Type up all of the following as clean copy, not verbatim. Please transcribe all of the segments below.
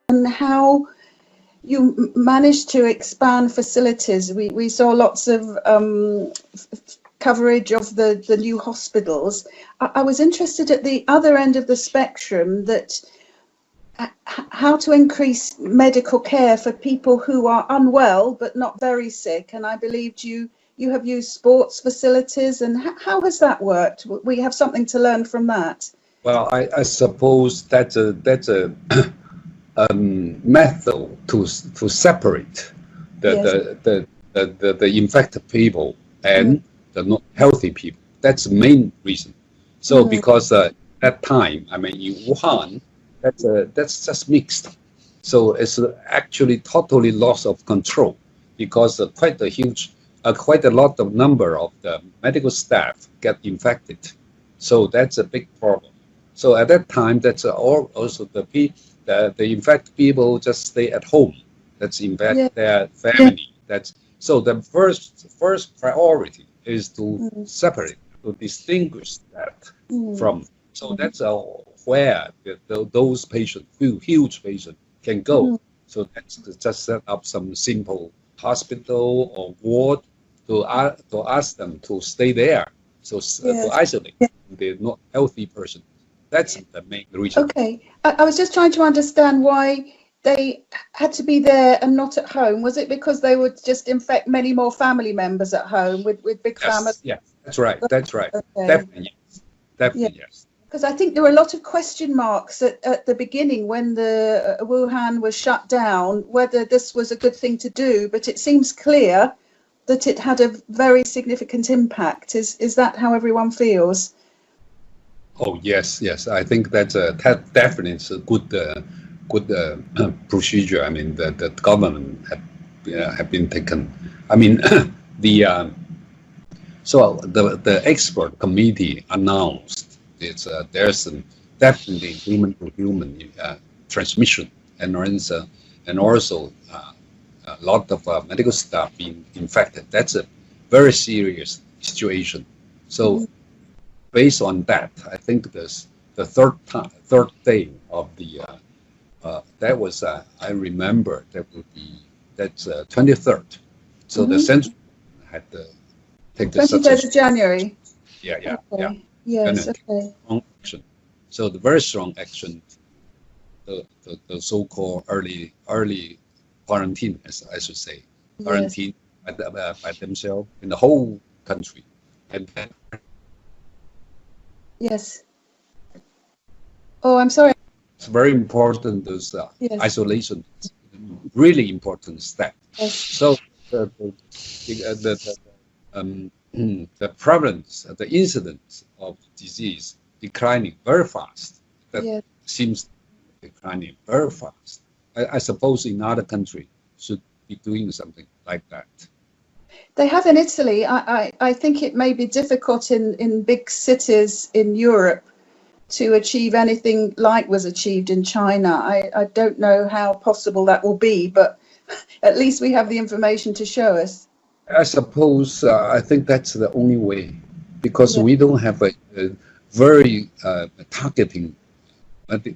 And how you managed to expand facilities. We saw lots of coverage of the new hospitals. I was interested at the other end of the spectrum, that how to increase medical care for people who are unwell but not very sick. And I believed you have used sports facilities. And how has that worked? We have something to learn from that. Well, I suppose that's a method to separate the infected people and the not healthy people. That's the main reason. So because at that time, I mean, in Wuhan, that's just mixed. So it's actually totally loss of control, because quite a lot of number of the medical staff get infected. So that's a big problem. So at that time, that's also the infected people just stay at home. That's infect their family. So the first priority is to separate, to distinguish that from. So that's where those patients, huge patients, can go. So that's just set up some simple hospital or ward to ask them to stay there. So to isolate the not healthy person. That's the main reason. Okay, I was just trying to understand why they had to be there and not at home. Was it because they would just infect many more family members at home with big families? Yes, that's right. Okay. Definitely yes. Because I think there were a lot of question marks at the beginning when the Wuhan was shut down, whether this was a good thing to do, but it seems clear that it had a very significant impact. Is that how everyone feels? Oh yes. I think that definitely is a good procedure. I mean, the government have been taken. I mean, the expert committee announced there's definitely human to human transmission, and also a lot of medical staff being infected. That's a very serious situation. So based on that, I think the third day of the that was I remember that's 23rd. So the central had to take the 23rd of January. Yeah. Yes. Okay. Strong action. So the very strong action, the so-called early quarantine, as I should say, quarantine by themselves in the whole country, and then. Yes. Oh, I'm sorry. It's very important. Those isolation, really important step. Yes. So the prevalence, the incidence of disease declining very fast. That seems declining very fast. I suppose in other countries should be doing something like that. They have in Italy. I think it may be difficult in big cities in Europe to achieve anything like was achieved in China. I don't know how possible that will be, but at least we have the information to show us. I suppose I think that's the only way, because we don't have a very targeting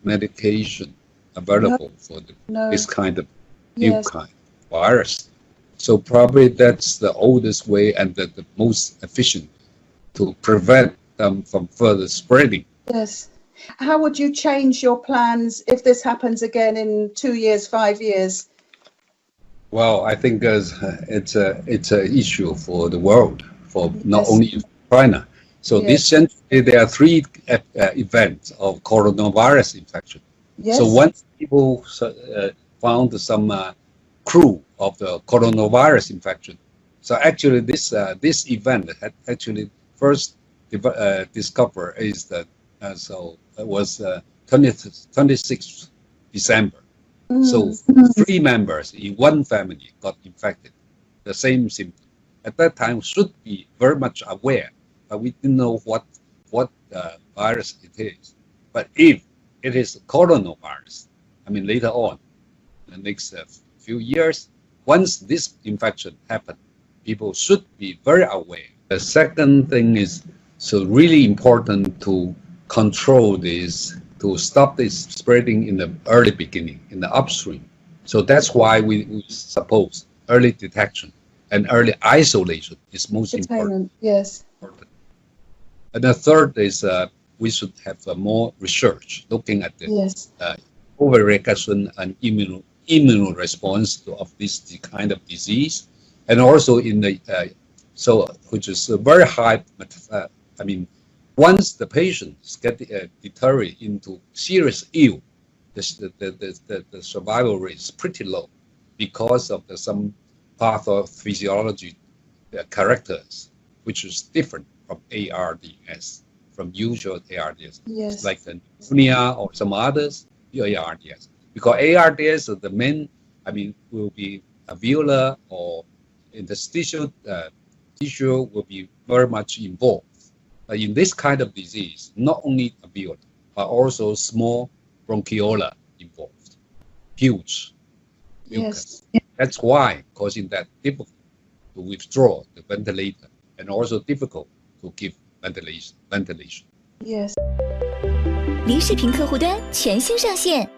medication available for this kind of new kind of virus. So probably that's the oldest way and the most efficient to prevent them from further spreading. Yes. How would you change your plans if this happens again in 2 years, 5 years? Well, I think it's an issue for the world, for not only China. So this century, there are 3 events of coronavirus infection. Yes. So once people found some clue of the coronavirus infection, so actually this event had actually first discovered is that so it was 26th December. So 3 members in one family got infected, the same symptom. At that time, should be very much aware, but we didn't know what virus it is. But if it is coronavirus, I mean later on, the next few years, once this infection happened, people should be very aware. The second thing is so really important to control this to stop this spreading in the early beginning, in the upstream. So that's why we suppose early detection and early isolation is most important. Yes. And the third is we should have more research looking at the overreaction and immune response of this kind of disease, and also in the which is a very high. Once the patients get deteriorate into serious ill, the survival rate is pretty low because of some pathophysiology characters, which is different from ARDS, from usual ARDS, like the pneumonia or some others, ARDS. Because ARDS, the main, will be alveolar or interstitial tissue will be very much involved. In this kind of disease, not only alveolar, but also small bronchiola involved, huge mucus. That's why causing that difficult to withdraw the ventilator and also difficult to give ventilation. Yes. 离视频客户端全新上线。